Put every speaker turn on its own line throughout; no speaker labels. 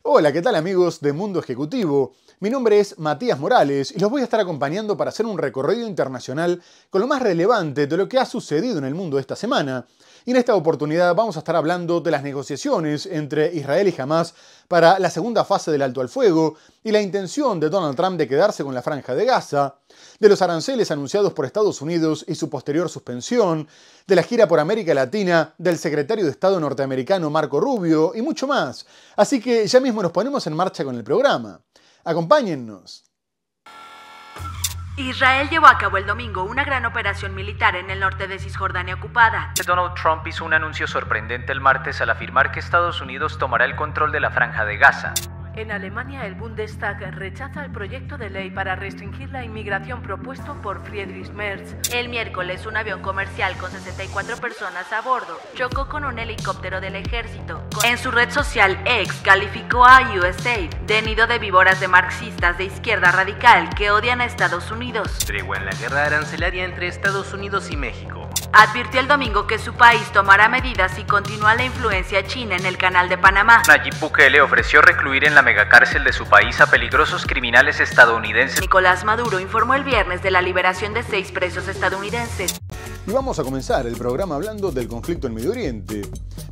Hola, ¿qué tal amigos de Mundo Ejecutivo? Mi nombre es Matías Morales y los voy a estar acompañando para hacer un recorrido internacional con lo más relevante de lo que ha sucedido en el mundo esta semana. Y en esta oportunidad vamos a estar hablando de las negociaciones entre Israel y Hamás para la segunda fase del alto al fuego y la intención de Donald Trump de quedarse con la Franja de Gaza, de los aranceles anunciados por Estados Unidos y su posterior suspensión, de la gira por América Latina del secretario de Estado norteamericano Marco Rubio y mucho más. Así que ya mismo nos ponemos en marcha con el programa. Acompáñennos.
Israel llevó a cabo el domingo una gran operación militar en el norte de Cisjordania ocupada.
Donald Trump hizo un anuncio sorprendente el martes al afirmar que Estados Unidos tomará el control de la Franja de Gaza.
En Alemania, el Bundestag rechaza el proyecto de ley para restringir la inmigración propuesto por Friedrich Merz. El miércoles, un avión comercial con 64 personas a bordo chocó con un helicóptero del ejército. En su red social X calificó a USAID de nido de víboras de marxistas de izquierda radical que odian a Estados Unidos.
Tregua en la guerra arancelaria entre Estados Unidos y México.
Advirtió el domingo que su país tomará medidas si continúa la influencia china en el Canal de Panamá.
Nayib Bukele ofreció recluir en la megacárcel de su país a peligrosos criminales estadounidenses.
Nicolás Maduro informó el viernes de la liberación de 6 presos estadounidenses.
Y vamos a comenzar el programa hablando del conflicto en Medio Oriente.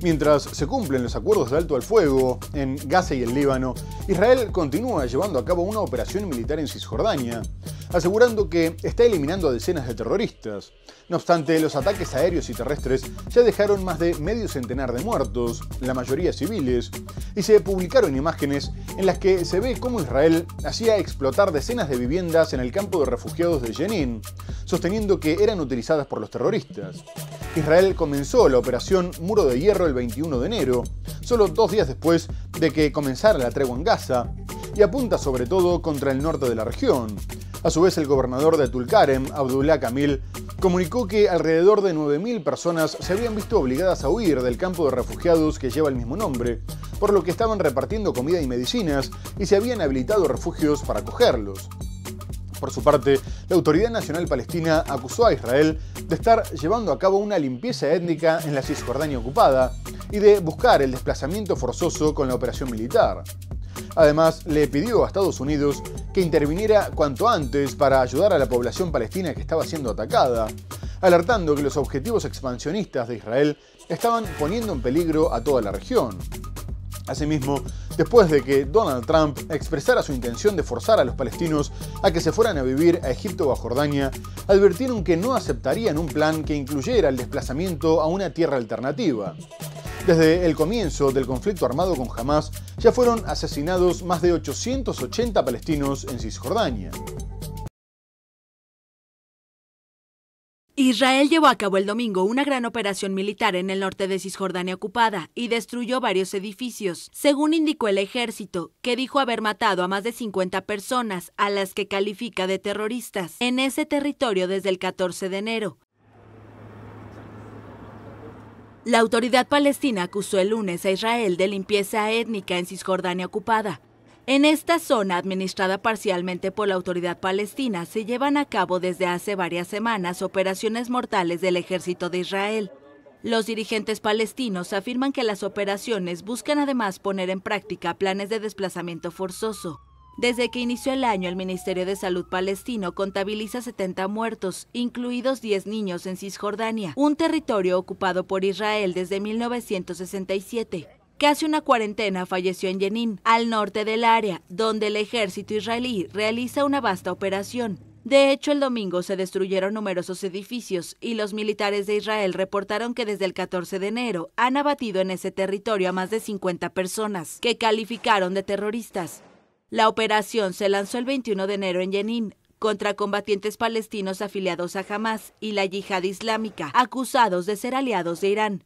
Mientras se cumplen los acuerdos de alto al fuego en Gaza y el Líbano, Israel continúa llevando a cabo una operación militar en Cisjordania, asegurando que está eliminando a decenas de terroristas. No obstante, los ataques aéreos y terrestres ya dejaron más de medio centenar de muertos, la mayoría civiles, y se publicaron imágenes en las que se ve cómo Israel hacía explotar decenas de viviendas en el campo de refugiados de Jenin, sosteniendo que eran utilizadas por los terroristas. Israel comenzó la operación Muro de Hierro el 21 de enero, solo 2 días después de que comenzara la tregua en Gaza, y apunta sobre todo contra el norte de la región. A su vez, el gobernador de Tulkarem, Abdullah Kamil, comunicó que alrededor de 9.000 personas se habían visto obligadas a huir del campo de refugiados que lleva el mismo nombre, por lo que estaban repartiendo comida y medicinas y se habían habilitado refugios para acogerlos. Por su parte, la Autoridad Nacional Palestina acusó a Israel de estar llevando a cabo una limpieza étnica en la Cisjordania ocupada y de buscar el desplazamiento forzoso con la operación militar. Además, le pidió a Estados Unidos que interviniera cuanto antes para ayudar a la población palestina que estaba siendo atacada, alertando que los objetivos expansionistas de Israel estaban poniendo en peligro a toda la región. Asimismo, después de que Donald Trump expresara su intención de forzar a los palestinos a que se fueran a vivir a Egipto o a Jordania, advirtieron que no aceptarían un plan que incluyera el desplazamiento a una tierra alternativa. Desde el comienzo del conflicto armado con Hamás, ya fueron asesinados más de 880 palestinos en Cisjordania.
Israel llevó a cabo el domingo una gran operación militar en el norte de Cisjordania ocupada y destruyó varios edificios, según indicó el ejército, que dijo haber matado a más de 50 personas, a las que califica de terroristas, en ese territorio desde el 14 de enero. La autoridad palestina acusó el lunes a Israel de limpieza étnica en Cisjordania ocupada. En esta zona, administrada parcialmente por la autoridad palestina, se llevan a cabo desde hace varias semanas operaciones mortales del ejército de Israel. Los dirigentes palestinos afirman que las operaciones buscan además poner en práctica planes de desplazamiento forzoso. Desde que inició el año, el Ministerio de Salud palestino contabiliza 70 muertos, incluidos 10 niños en Cisjordania, un territorio ocupado por Israel desde 1967. Casi una cuarentena falleció en Jenin, al norte del área, donde el ejército israelí realiza una vasta operación. De hecho, el domingo se destruyeron numerosos edificios y los militares de Israel reportaron que desde el 14 de enero han abatido en ese territorio a más de 50 personas, que calificaron de terroristas. La operación se lanzó el 21 de enero en Jenin, contra combatientes palestinos afiliados a Hamás y la Yihad Islámica, acusados de ser aliados de Irán.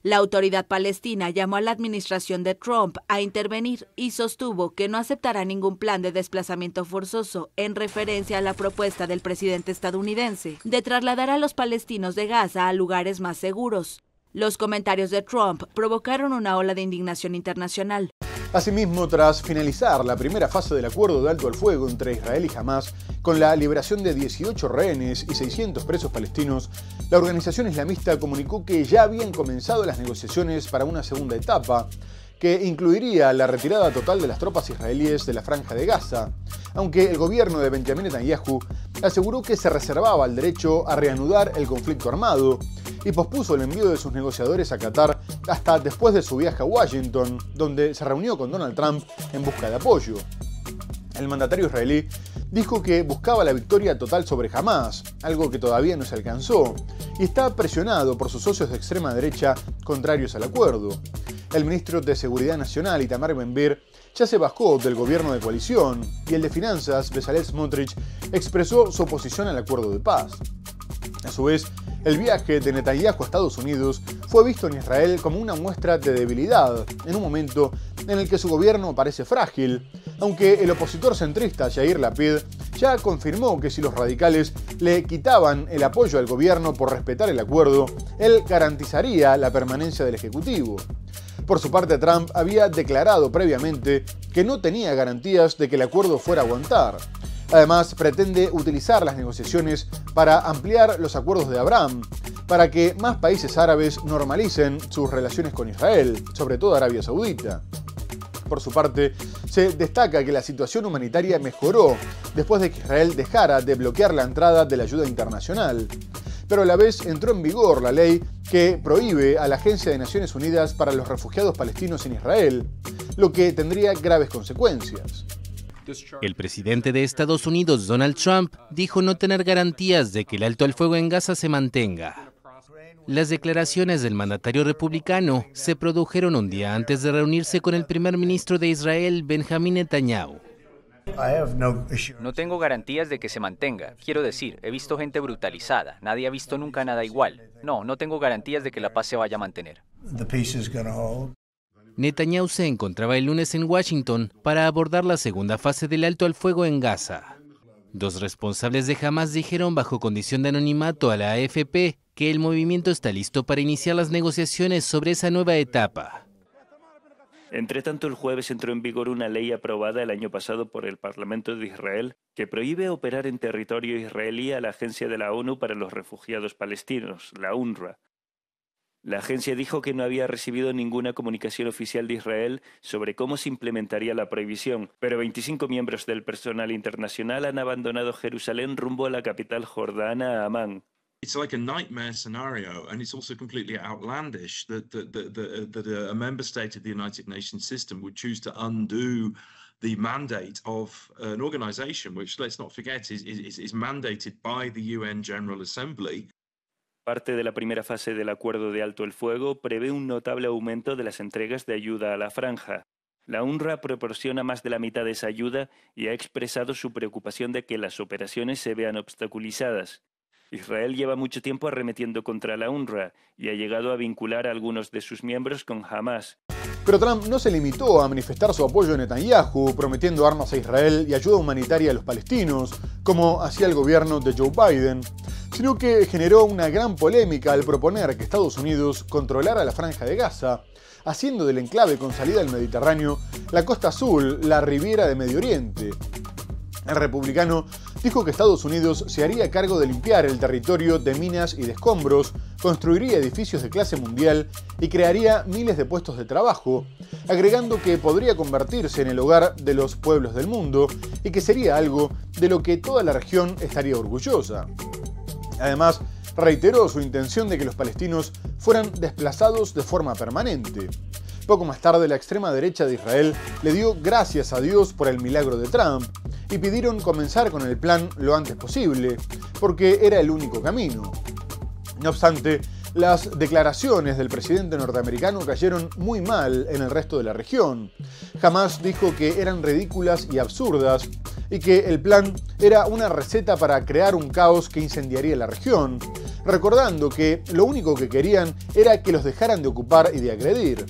La autoridad palestina llamó a la administración de Trump a intervenir y sostuvo que no aceptará ningún plan de desplazamiento forzoso en referencia a la propuesta del presidente estadounidense de trasladar a los palestinos de Gaza a lugares más seguros. Los comentarios de Trump provocaron una ola de indignación internacional.
Asimismo, tras finalizar la primera fase del acuerdo de alto al fuego entre Israel y Hamás, con la liberación de 18 rehenes y 600 presos palestinos, la organización islamista comunicó que ya habían comenzado las negociaciones para una segunda etapa, que incluiría la retirada total de las tropas israelíes de la Franja de Gaza, aunque el gobierno de Benjamin Netanyahu aseguró que se reservaba el derecho a reanudar el conflicto armado y pospuso el envío de sus negociadores a Qatar hasta después de su viaje a Washington, donde se reunió con Donald Trump en busca de apoyo. El mandatario israelí dijo que buscaba la victoria total sobre Hamás, algo que todavía no se alcanzó, y está presionado por sus socios de extrema derecha contrarios al acuerdo. El ministro de Seguridad Nacional, Itamar Ben-Gvir, ya se bajó del gobierno de coalición, y el de Finanzas, Bezalel Smotrich, expresó su oposición al acuerdo de paz. A su vez, el viaje de Netanyahu a Estados Unidos fue visto en Israel como una muestra de debilidad, en un momento en el que su gobierno parece frágil, aunque el opositor centrista Yair Lapid ya confirmó que si los radicales le quitaban el apoyo al gobierno por respetar el acuerdo, él garantizaría la permanencia del Ejecutivo. Por su parte, Trump había declarado previamente que no tenía garantías de que el acuerdo fuera a aguantar. Además, pretende utilizar las negociaciones para ampliar los acuerdos de Abraham, para que más países árabes normalicen sus relaciones con Israel, sobre todo Arabia Saudita. Por su parte, se destaca que la situación humanitaria mejoró después de que Israel dejara de bloquear la entrada de la ayuda internacional. Pero a la vez entró en vigor la ley que prohíbe a la Agencia de Naciones Unidas para los Refugiados Palestinos en Israel, lo que tendría graves consecuencias.
El presidente de Estados Unidos, Donald Trump, dijo no tener garantías de que el alto al fuego en Gaza se mantenga. Las declaraciones del mandatario republicano se produjeron un día antes de reunirse con el primer ministro de Israel, Benjamin Netanyahu.
No tengo garantías de que se mantenga. Quiero decir, he visto gente brutalizada. Nadie ha visto nunca nada igual. No tengo garantías de que la paz se vaya a mantener.
Netanyahu se encontraba el lunes en Washington para abordar la segunda fase del alto al fuego en Gaza. Dos responsables de Hamás dijeron bajo condición de anonimato a la AFP que el movimiento está listo para iniciar las negociaciones sobre esa nueva etapa.
Entre tanto, el jueves entró en vigor una ley aprobada el año pasado por el Parlamento de Israel que prohíbe operar en territorio israelí a la Agencia de la ONU para los Refugiados Palestinos, la UNRWA. La agencia dijo que no había recibido ninguna comunicación oficial de Israel sobre cómo se implementaría la prohibición, pero 25 miembros del personal internacional han abandonado Jerusalén rumbo a la capital jordana, Amán.
It's like a nightmare scenario, and it's also completely outlandish that a member state of the United Nations system would choose to undo the mandate of an organization which, let's not forget, is mandated by the UN General Assembly.
Parte de la primera fase del acuerdo de alto el fuego prevé un notable aumento de las entregas de ayuda a la franja. La UNRWA proporciona más de la mitad de esa ayuda y ha expresado su preocupación de que las operaciones se vean obstaculizadas. Israel lleva mucho tiempo arremetiendo contra la UNRWA y ha llegado a vincular a algunos de sus miembros con Hamás.
Pero Trump no se limitó a manifestar su apoyo a Netanyahu, prometiendo armas a Israel y ayuda humanitaria a los palestinos, como hacía el gobierno de Joe Biden, sino que generó una gran polémica al proponer que Estados Unidos controlara la Franja de Gaza, haciendo del enclave con salida al Mediterráneo la costa azul, la Riviera de Medio Oriente. El republicano dijo que Estados Unidos se haría cargo de limpiar el territorio de minas y de escombros, construiría edificios de clase mundial y crearía miles de puestos de trabajo, agregando que podría convertirse en el hogar de los pueblos del mundo y que sería algo de lo que toda la región estaría orgullosa. Además, reiteró su intención de que los palestinos fueran desplazados de forma permanente. Poco más tarde, la extrema derecha de Israel le dio gracias a Dios por el milagro de Trump y pidieron comenzar con el plan lo antes posible, porque era el único camino. No obstante, las declaraciones del presidente norteamericano cayeron muy mal en el resto de la región. Hamás dijo que eran ridículas y absurdas y que el plan era una receta para crear un caos que incendiaría la región, recordando que lo único que querían era que los dejaran de ocupar y de agredir.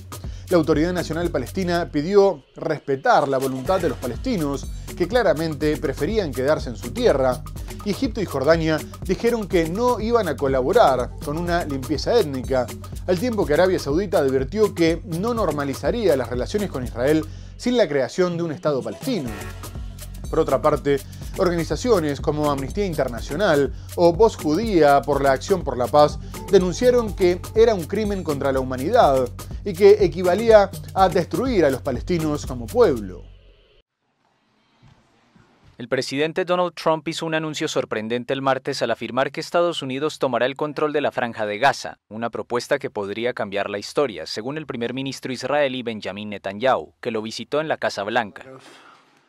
La Autoridad Nacional Palestina pidió respetar la voluntad de los palestinos, que claramente preferían quedarse en su tierra, y Egipto y Jordania dijeron que no iban a colaborar con una limpieza étnica, al tiempo que Arabia Saudita advirtió que no normalizaría las relaciones con Israel sin la creación de un Estado palestino. Por otra parte, organizaciones como Amnistía Internacional o Voz Judía por la Acción por la Paz denunciaron que era un crimen contra la humanidad y que equivalía a destruir a los palestinos como pueblo.
El presidente Donald Trump hizo un anuncio sorprendente el martes al afirmar que Estados Unidos tomará el control de la Franja de Gaza, una propuesta que podría cambiar la historia, según el primer ministro israelí Benjamin Netanyahu, que lo visitó en la Casa Blanca.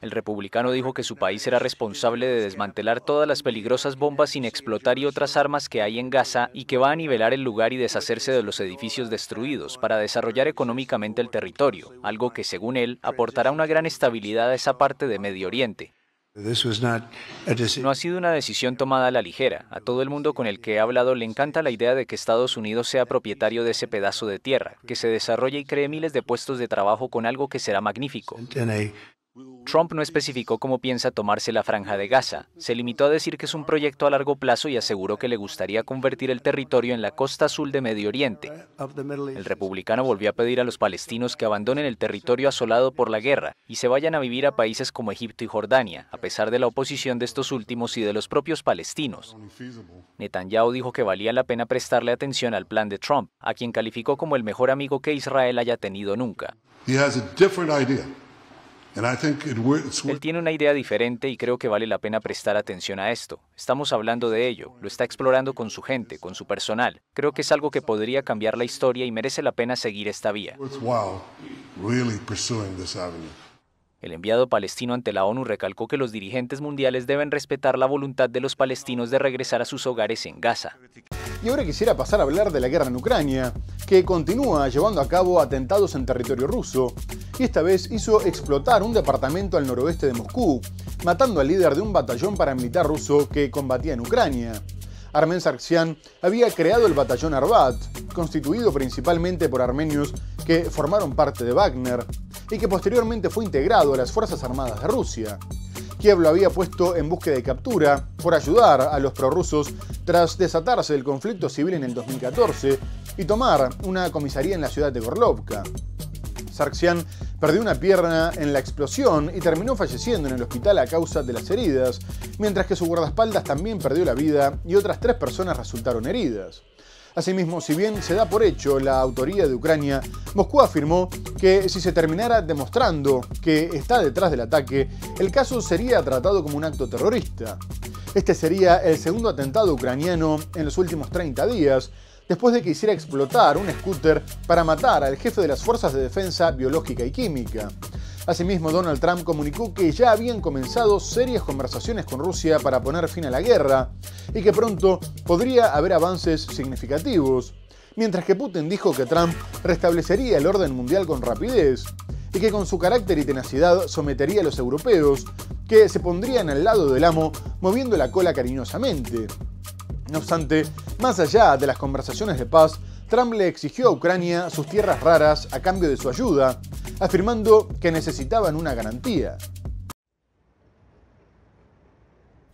El republicano dijo que su país será responsable de desmantelar todas las peligrosas bombas sin explotar y otras armas que hay en Gaza y que va a nivelar el lugar y deshacerse de los edificios destruidos para desarrollar económicamente el territorio, algo que, según él, aportará una gran estabilidad a esa parte de Medio Oriente. No ha sido una decisión tomada a la ligera. A todo el mundo con el que he hablado le encanta la idea de que Estados Unidos sea propietario de ese pedazo de tierra, que se desarrolle y cree miles de puestos de trabajo con algo que será magnífico. Trump no especificó cómo piensa tomarse la Franja de Gaza. Se limitó a decir que es un proyecto a largo plazo y aseguró que le gustaría convertir el territorio en la costa azul de Medio Oriente. El republicano volvió a pedir a los palestinos que abandonen el territorio asolado por la guerra y se vayan a vivir a países como Egipto y Jordania, a pesar de la oposición de estos últimos y de los propios palestinos. Netanyahu dijo que valía la pena prestarle atención al plan de Trump, a quien calificó como el mejor amigo que Israel haya tenido nunca. Él tiene una idea diferente y creo que vale la pena prestar atención a esto. Estamos hablando de ello, lo está explorando con su gente, con su personal. Creo que es algo que podría cambiar la historia y merece la pena seguir esta vía. El enviado palestino ante la ONU recalcó que los dirigentes mundiales deben respetar la voluntad de los palestinos de regresar a sus hogares en Gaza.
Y ahora quisiera pasar a hablar de la guerra en Ucrania, que continúa llevando a cabo atentados en territorio ruso, y esta vez hizo explotar un departamento al noroeste de Moscú, matando al líder de un batallón paramilitar ruso que combatía en Ucrania. Armen Sargsyan había creado el batallón Arbat, constituido principalmente por armenios que formaron parte de Wagner, y que posteriormente fue integrado a las Fuerzas Armadas de Rusia. Kiev lo había puesto en búsqueda de captura por ayudar a los prorrusos tras desatarse el conflicto civil en el 2014 y tomar una comisaría en la ciudad de Gorlovka. Sargsyan perdió una pierna en la explosión y terminó falleciendo en el hospital a causa de las heridas, mientras que su guardaespaldas también perdió la vida y otras 3 personas resultaron heridas. Asimismo, si bien se da por hecho la autoría de Ucrania, Moscú afirmó que si se terminara demostrando que está detrás del ataque, el caso sería tratado como un acto terrorista. Este sería el segundo atentado ucraniano en los últimos 30 días, después de que hiciera explotar un scooter para matar al jefe de las Fuerzas de Defensa Biológica y Química. Asimismo, Donald Trump comunicó que ya habían comenzado serias conversaciones con Rusia para poner fin a la guerra y que pronto podría haber avances significativos, mientras que Putin dijo que Trump restablecería el orden mundial con rapidez y que con su carácter y tenacidad sometería a los europeos, que se pondrían al lado del amo moviendo la cola cariñosamente. No obstante, más allá de las conversaciones de paz, Trump le exigió a Ucrania sus tierras raras a cambio de su ayuda, afirmando que necesitaban una garantía.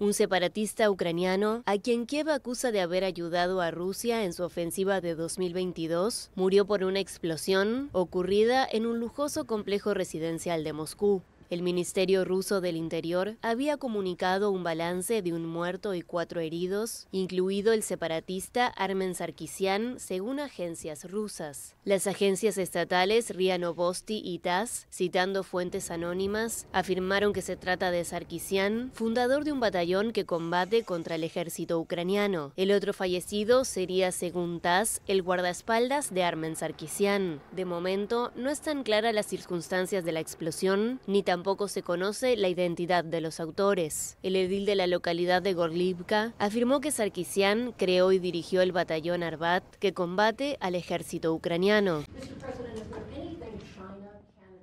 Un separatista ucraniano, a quien Kiev acusa de haber ayudado a Rusia en su ofensiva de 2022, murió por una explosión ocurrida en un lujoso complejo residencial de Moscú. El Ministerio Ruso del Interior había comunicado un balance de un muerto y 4 heridos, incluido el separatista Armen Sarkisyan, según agencias rusas. Las agencias estatales RIA Novosti y TASS, citando fuentes anónimas, afirmaron que se trata de Sarkisyan, fundador de un batallón que combate contra el ejército ucraniano. El otro fallecido sería, según TASS, el guardaespaldas de Armen Sarkisyan. De momento, no están claras las circunstancias de la explosión, ni tampoco se conoce la identidad de los autores. El edil de la localidad de Gorlivka afirmó que Sarkisyan creó y dirigió el batallón Arbat que combate al ejército ucraniano.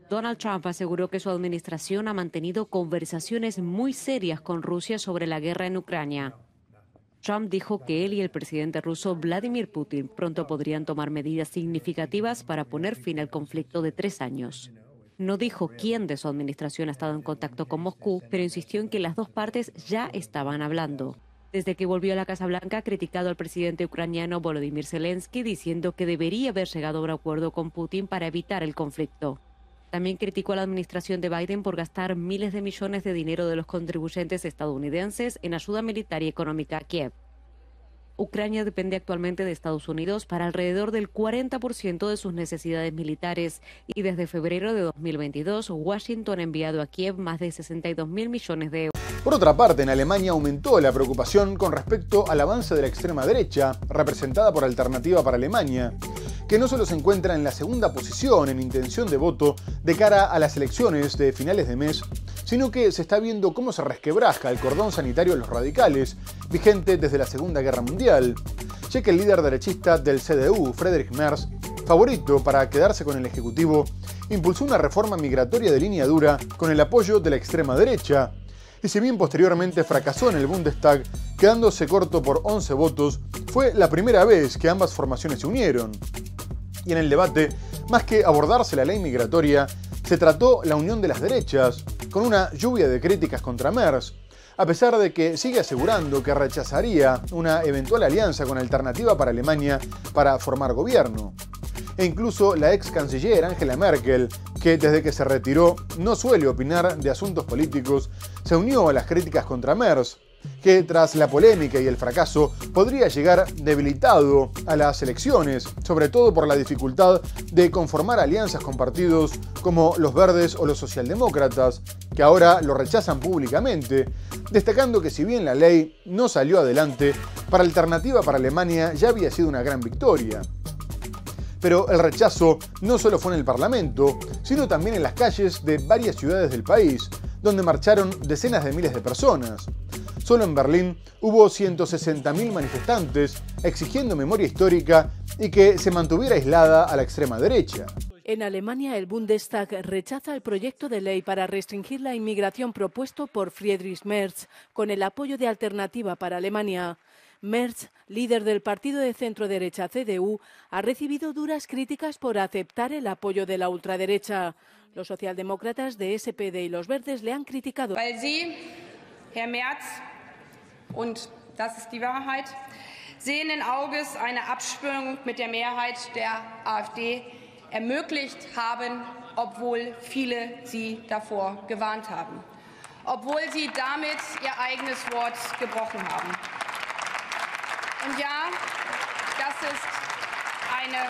Donald Trump aseguró que su administración ha mantenido conversaciones muy serias con Rusia sobre la guerra en Ucrania. Trump dijo que él y el presidente ruso Vladimir Putin pronto podrían tomar medidas significativas para poner fin al conflicto de 3 años. No dijo quién de su administración ha estado en contacto con Moscú, pero insistió en que las dos partes ya estaban hablando. Desde que volvió a la Casa Blanca, ha criticado al presidente ucraniano Volodymyr Zelensky, diciendo que debería haber llegado a un acuerdo con Putin para evitar el conflicto. También criticó a la administración de Biden por gastar miles de millones de dinero de los contribuyentes estadounidenses en ayuda militar y económica a Kiev. Ucrania depende actualmente de Estados Unidos para alrededor del 40% de sus necesidades militares y desde febrero de 2022 Washington ha enviado a Kiev más de 62.000 millones de euros.
Por otra parte, en Alemania aumentó la preocupación con respecto al avance de la extrema derecha, representada por Alternativa para Alemania, que no solo se encuentra en la segunda posición en intención de voto de cara a las elecciones de finales de mes, sino que se está viendo cómo se resquebraja el cordón sanitario de los radicales, vigente desde la Segunda Guerra Mundial, ya que el líder derechista del CDU, Friedrich Merz, favorito para quedarse con el Ejecutivo, impulsó una reforma migratoria de línea dura con el apoyo de la extrema derecha, y si bien posteriormente fracasó en el Bundestag, quedándose corto por 11 votos, fue la primera vez que ambas formaciones se unieron. Y en el debate, más que abordarse la ley migratoria, se trató la unión de las derechas, con una lluvia de críticas contra Merz, a pesar de que sigue asegurando que rechazaría una eventual alianza con Alternativa para Alemania para formar gobierno. E incluso la ex canciller Angela Merkel, que desde que se retiró no suele opinar de asuntos políticos, se unió a las críticas contra Merz, que tras la polémica y el fracaso podría llegar debilitado a las elecciones, sobre todo por la dificultad de conformar alianzas con partidos como los Verdes o los Socialdemócratas, que ahora lo rechazan públicamente, destacando que si bien la ley no salió adelante, para Alternativa para Alemania ya había sido una gran victoria. Pero el rechazo no solo fue en el Parlamento, sino también en las calles de varias ciudades del país, donde marcharon decenas de miles de personas. Solo en Berlín hubo 160.000 manifestantes exigiendo memoria histórica y que se mantuviera aislada a la extrema derecha.
En Alemania, el Bundestag rechaza el proyecto de ley para restringir la inmigración propuesto por Friedrich Merz, con el apoyo de Alternativa para Alemania. Merz, líder del partido de centro-derecha CDU, ha recibido duras críticas por aceptar el apoyo de la ultraderecha. Los socialdemócratas de SPD y los Verdes le han criticado.
Weil Sie, Herr Merz, und das ist die Wahrheit, sehenden Auges eine Abstimmung mit der Mehrheit der AfD ermöglicht haben, obwohl viele Sie davor gewarnt haben. Obwohl Sie damit Ihr eigenes Wort gebrochen haben. Und ja, das ist eine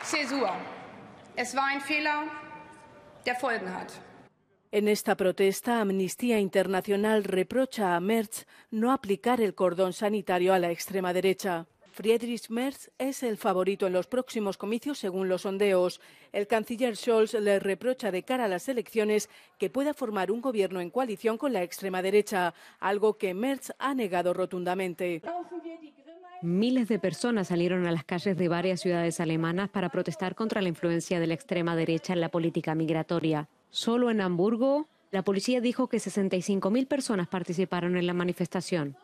Zäsur. Es war ein Fehler, der Folgen hat.
En esta protesta, Amnistía Internacional reprocha a Merz no aplicar el cordón sanitario a la extrema derecha. Friedrich Merz es el favorito en los próximos comicios según los sondeos. El canciller Scholz le reprocha de cara a las elecciones que pueda formar un gobierno en coalición con la extrema derecha, algo que Merz ha negado rotundamente.
Miles de personas salieron a las calles de varias ciudades alemanas para protestar contra la influencia de la extrema derecha en la política migratoria. Solo en Hamburgo, la policía dijo que 65.000 personas participaron en la manifestación.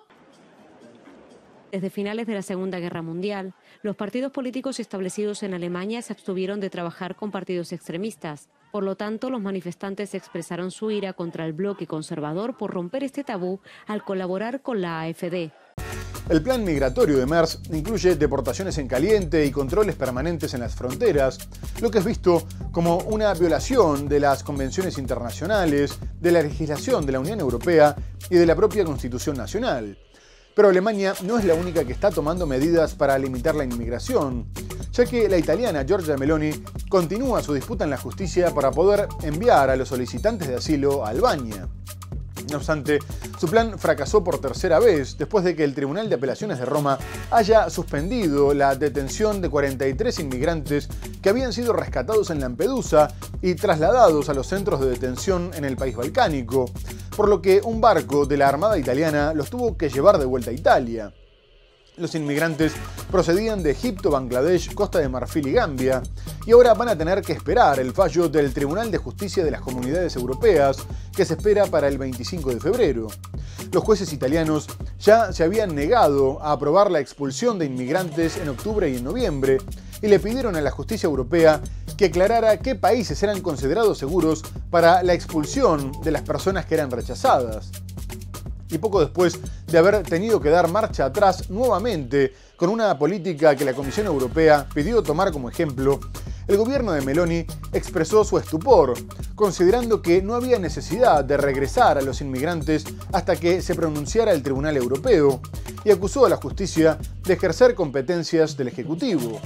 Desde finales de la Segunda Guerra Mundial, los partidos políticos establecidos en Alemania se abstuvieron de trabajar con partidos extremistas. Por lo tanto, los manifestantes expresaron su ira contra el bloque conservador por romper este tabú al colaborar con la AfD.
El plan migratorio de Merz incluye deportaciones en caliente y controles permanentes en las fronteras, lo que es visto como una violación de las convenciones internacionales, de la legislación de la Unión Europea y de la propia Constitución Nacional. Pero Alemania no es la única que está tomando medidas para limitar la inmigración, ya que la italiana Giorgia Meloni continúa su disputa en la justicia para poder enviar a los solicitantes de asilo a Albania. No obstante, su plan fracasó por tercera vez después de que el Tribunal de Apelaciones de Roma haya suspendido la detención de 43 inmigrantes que habían sido rescatados en Lampedusa y trasladados a los centros de detención en el país balcánico, por lo que un barco de la Armada italiana los tuvo que llevar de vuelta a Italia. Los inmigrantes procedían de Egipto, Bangladesh, Costa de Marfil y Gambia, y ahora van a tener que esperar el fallo del Tribunal de Justicia de las Comunidades Europeas, que se espera para el 25 de febrero. Los jueces italianos ya se habían negado a aprobar la expulsión de inmigrantes en octubre y en noviembre, y le pidieron a la justicia europea que aclarara qué países eran considerados seguros para la expulsión de las personas que eran rechazadas. Y poco después de haber tenido que dar marcha atrás nuevamente con una política que la Comisión Europea pidió tomar como ejemplo, el gobierno de Meloni expresó su estupor, considerando que no había necesidad de regresar a los inmigrantes hasta que se pronunciara el Tribunal Europeo, y acusó a la justicia de ejercer competencias del Ejecutivo.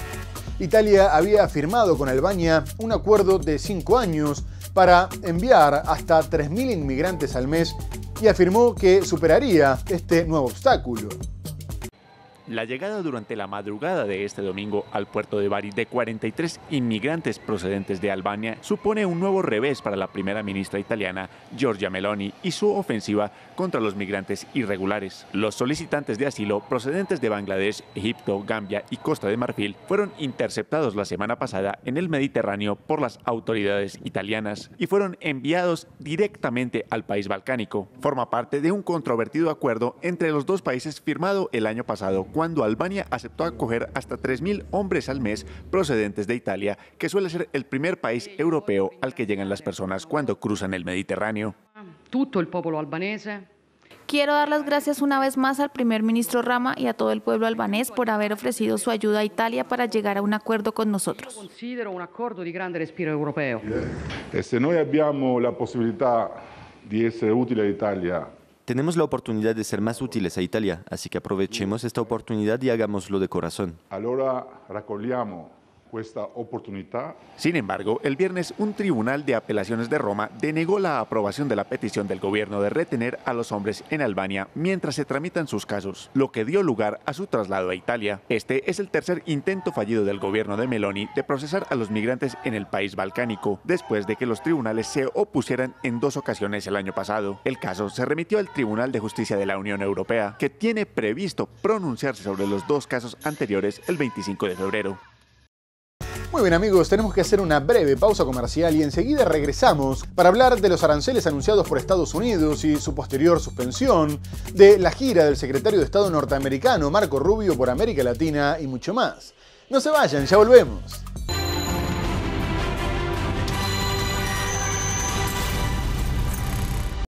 Italia había firmado con Albania un acuerdo de 5 años para enviar hasta 3.000 inmigrantes al mes y afirmó que superaría este nuevo obstáculo.
La llegada durante la madrugada de este domingo al puerto de Bari de 43 inmigrantes procedentes de Albania supone un nuevo revés para la primera ministra italiana, Giorgia Meloni, y su ofensiva contra los migrantes irregulares. Los solicitantes de asilo procedentes de Bangladesh, Egipto, Gambia y Costa de Marfil fueron interceptados la semana pasada en el Mediterráneo por las autoridades italianas y fueron enviados directamente al país balcánico. Forma parte de un controvertido acuerdo entre los dos países firmado el año pasado, cuando Albania aceptó acoger hasta 3.000 hombres al mes procedentes de Italia, que suele ser el primer país europeo al que llegan las personas cuando cruzan el Mediterráneo.
Todo el pueblo albanese.
Quiero dar las gracias una vez más al primer ministro Rama y a todo el pueblo albanés por haber ofrecido su ayuda a Italia para llegar a un acuerdo con nosotros.
Considero un acuerdo de grande respiro europeo.
Se noi abbiamo la possibilità di essere utili all'Italia.
Tenemos la oportunidad de ser más útiles a Italia, así que aprovechemos esta oportunidad y hagámoslo de corazón.
Allora raccogliamo questa opportunità.
Sin embargo, el viernes un tribunal de apelaciones de Roma denegó la aprobación de la petición del gobierno de retener a los hombres en Albania mientras se tramitan sus casos, lo que dio lugar a su traslado a Italia. Este es el tercer intento fallido del gobierno de Meloni de procesar a los migrantes en el país balcánico, después de que los tribunales se opusieran en 2 ocasiones el año pasado. El caso se remitió al Tribunal de Justicia de la Unión Europea, que tiene previsto pronunciarse sobre los 2 casos anteriores el 25 de febrero.
Muy bien amigos, tenemos que hacer una breve pausa comercial y enseguida regresamos para hablar de los aranceles anunciados por Estados Unidos y su posterior suspensión, de la gira del secretario de Estado norteamericano Marco Rubio por América Latina y mucho más. No se vayan, ya volvemos.